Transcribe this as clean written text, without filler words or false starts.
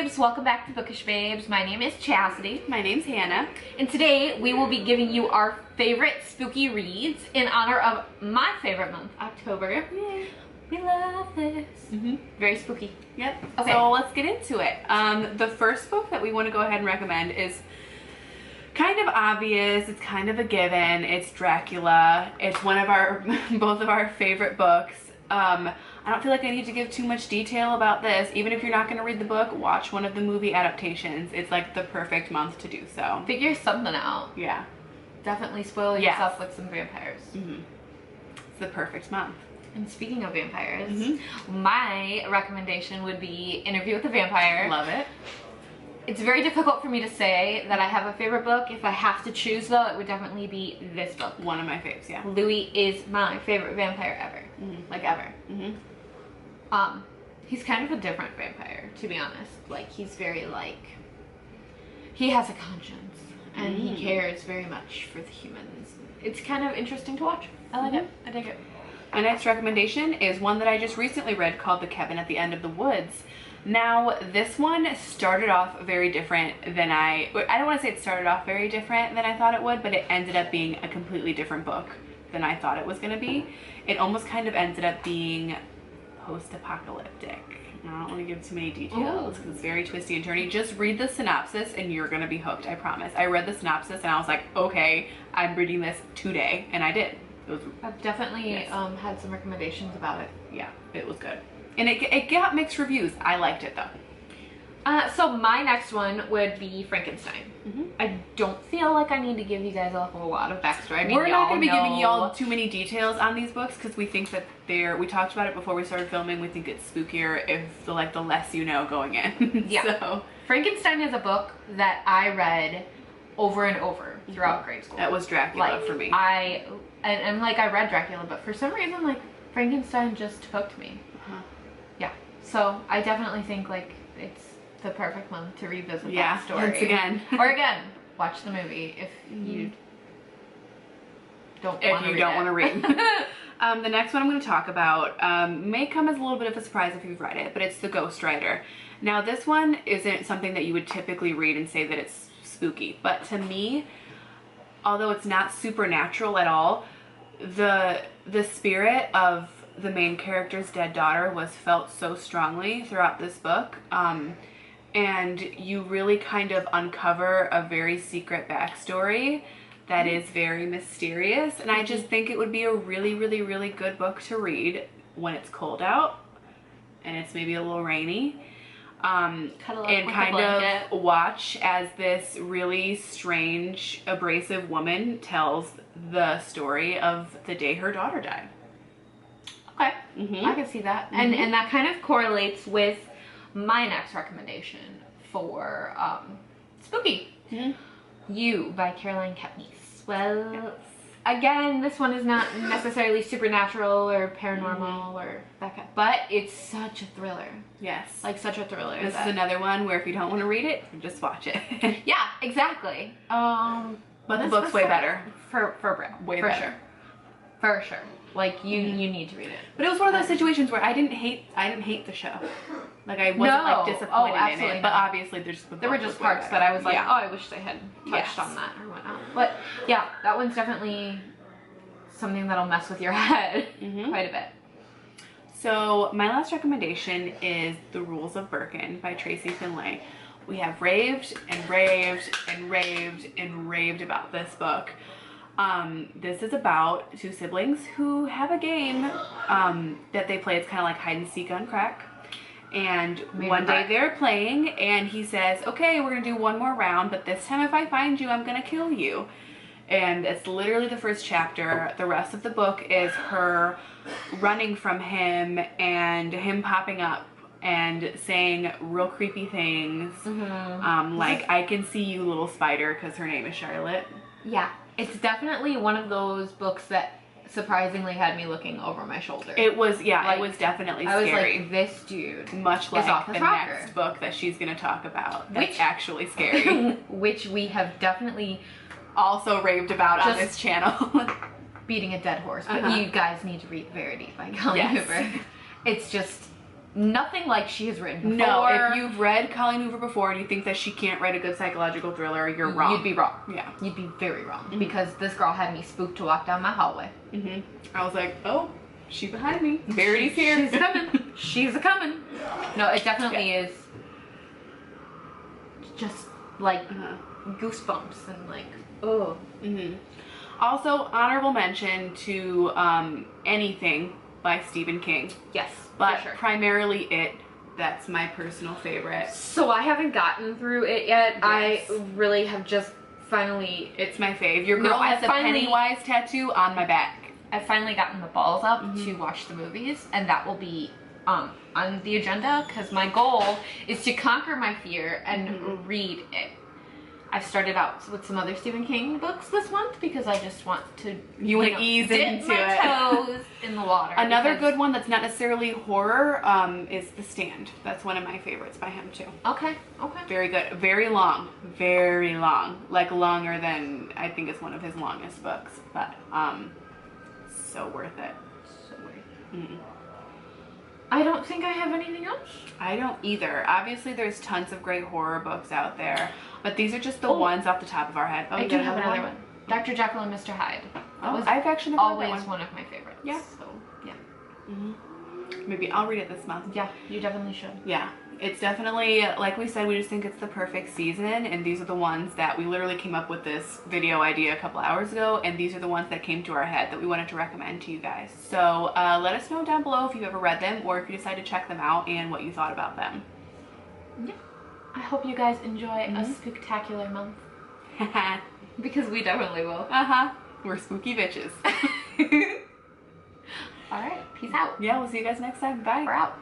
Babes, welcome back to Bookish Babes. My name is Chasity. My name's Hannah. And today we will be giving you our favorite spooky reads in honor of my favorite month, October. Yay. We love this. Very spooky. Yep. Okay. So let's get into it. The first book that we want to go ahead and recommend is kind of obvious. It's kind of a given. It's Dracula. It's one of our, both of our favorite books. I don't feel like I need to give too much detail about this. Even if you're not going to read the book, watch one of the movie adaptations. It's like the perfect month to do so. Figure something out. Yeah. Definitely spoil yourself with some vampires. It's the perfect month. And speaking of vampires, my recommendation would be Interview with a Vampire. Love it. It's very difficult for me to say that I have a favorite book. If I have to choose though, it would definitely be this book. One of my faves, yeah. Louis is my favorite vampire ever. Like ever. He's kind of a different vampire, to be honest. Like, he's very like, he has a conscience and he cares very much for the humans. It's kind of interesting to watch. I like it. I dig it. My next recommendation is one that I just recently read called The Cabin at the End of the Woods. Now, this one started off very different than I don't want to say it started off very different than I thought it would, but it ended up being a completely different book than I thought it was going to be. It almost kind of ended up being post-apocalyptic. I don't want to give too many details because it's very twisty and turny. Just read the synopsis and you're going to be hooked, I promise. I read the synopsis and I was like, okay, I'm reading this today, and I did. I've definitely had some recommendations about it. Yeah, it was good. And it got mixed reviews. I liked it though. So my next one would be Frankenstein. I don't feel like I need to give you guys a whole lot of backstory. I mean, we're not going to be giving y'all too many details on these books because we think that we talked about it before we started filming. We think it's spookier if the less you know going in. Yeah. So Frankenstein is a book that I read over and over throughout grade school. That was Dracula for me. I read Dracula, but for some reason, like, Frankenstein just hooked me. Yeah. So I definitely think like it's the perfect month to revisit that story. Once again. Or again, watch the movie if you don't want to read. The next one I'm going to talk about may come as a little bit of a surprise if you've read it, but it's The Ghost Rider. Now, this one isn't something that you would typically read and say that it's spooky, but to me, although it's not supernatural at all, the spirit of the main character's dead daughter was felt so strongly throughout this book. And you really kind of uncover a very secret backstory that is very mysterious. And I just think it would be a really, really, really good book to read when it's cold out and it's maybe a little rainy. And kind of watch as this really strange, abrasive woman tells the story of the day her daughter died. Okay, I can see that. And that kind of correlates with my next recommendation for spooky. You by Caroline Kepnes. Well, again, this one is not necessarily supernatural or paranormal or that kind, but it's such a thriller. Yes. Like such a thriller. This is another one where if you don't want to read it, just watch it. Yeah, exactly. But the book's way better. For better. sure. For sure. Like you need to read it. But it was one of those situations where I didn't hate the show. Like I wasn't like disappointed in it. But obviously there were just parts that I was like, oh, I wish they had touched on that or whatnot. But yeah, that one's definitely something that'll mess with your head quite a bit. So my last recommendation is The Rules of Burken by Traci Finlay. We have raved and raved and raved and raved about this book. This is about two siblings who have a game that they play. It's kind of like hide and seek on crack. And one day they're playing and he says, okay, we're going to do one more round, but this time if I find you, I'm going to kill you. And it's literally the first chapter. The rest of the book is her running from him and him popping up and saying real creepy things. Like, I can see you, little spider, because her name is Charlotte. Yeah. It's definitely one of those books that surprisingly had me looking over my shoulder. It was, it was definitely scary. I was like, this dude much like the next book that she's going to talk about. That's actually scary. Which we have definitely also raved about on this channel. Beating a dead horse. But you guys need to read Verity by Colleen Hoover. It's just nothing like she has written before. No, if you've read Colleen Hoover before and you think that she can't write a good psychological thriller, you're wrong. You'd be wrong. Yeah. You'd be very wrong. Because this girl had me spooked to walk down my hallway. I was like, oh, she behind me. Verity's here. She's coming. She's a-coming. No, it definitely is just like goosebumps and like, oh. Also, honorable mention to anything by Stephen King. Yes, but for sure. primarily It. That's my personal favorite. So I haven't gotten through it yet. Yes. I really have just finally... It's my fave. Your girl has a Pennywise tattoo on my back. I've finally gotten the balls up to watch the movies, and that will be on the agenda, because my goal is to conquer my fear and read it. I've started out with some other Stephen King books this month because I just want to ease dip into my toes in the water. Another good one that's not necessarily horror is The Stand. That's one of my favorites by him too. Okay. Very good. Very long. Very long. Like longer than I think it's one of his longest books. But so worth it. So worth it. I don't think I have anything else. I don't either. Obviously, there's tons of great horror books out there, but these are just the ones off the top of our head. Oh, I do have another one. Dr. Jekyll and Mr. Hyde. That was I've actually never always read that one of my favorites. Yeah. So, yeah. Maybe I'll read it this month. Yeah, you definitely should. Yeah. It's definitely, like we said, we just think it's the perfect season, and these are the ones that we literally came up with this video idea a couple hours ago, and these are the ones that came to our head that we wanted to recommend to you guys. So let us know down below if you've ever read them, or if you decide to check them out and what you thought about them. Yeah. I hope you guys enjoy a spectacular month. Because we definitely will. We're spooky bitches. Alright, peace out. Yeah, we'll see you guys next time. Bye. We're out.